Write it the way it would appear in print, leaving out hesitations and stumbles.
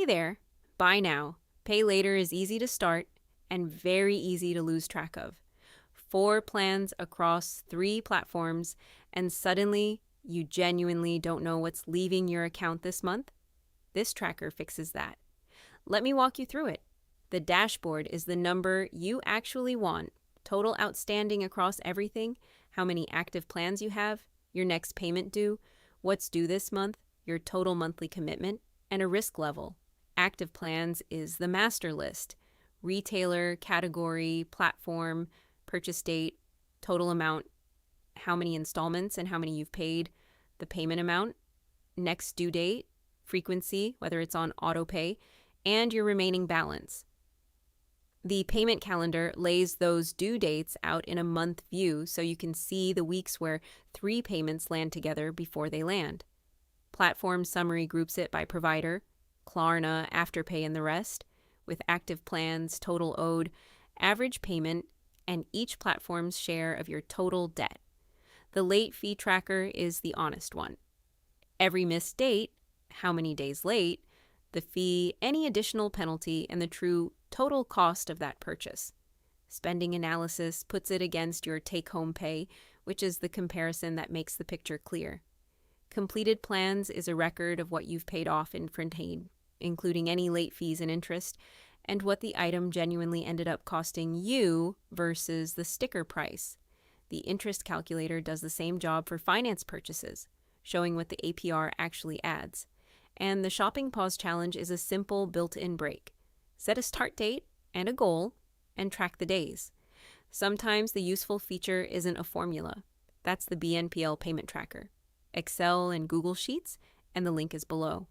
Hey there. Buy now, pay later is easy to start and very easy to lose track of. 4 plans across 3 platforms, and suddenly you genuinely don't know what's leaving your account this month? This tracker fixes that. Let me walk you through it. The dashboard is the number you actually want, total outstanding across everything, how many active plans you have, your next payment due, what's due this month, your total monthly commitment, and a risk level. Active plans is the master list: retailer, category, platform, purchase date, total amount, how many installments and how many you've paid, the payment amount, next due date, frequency, whether it's on auto pay, and your remaining balance. The payment calendar lays those due dates out in a month view so you can see the weeks where 3 payments land together before they land. Platform summary groups it by provider, Klarna, Afterpay, and the rest, with active plans, total owed, average payment, and each platform's share of your total debt. The late fee tracker is the honest one. Every missed date, how many days late, the fee, any additional penalty, and the true total cost of that purchase. Spending analysis puts it against your take-home pay, which is the comparison that makes the picture clear. Completed plans is a record of what you've paid off in front aid, including any late fees and interest, and what the item genuinely ended up costing you versus the sticker price. The interest calculator does the same job for finance purchases, showing what the APR actually adds. And the Shopping Pause Challenge is a simple built-in break. Set a start date and a goal, and track the days. Sometimes the useful feature isn't a formula. That's the BNPL payment tracker. Excel and Google Sheets, and the link is below.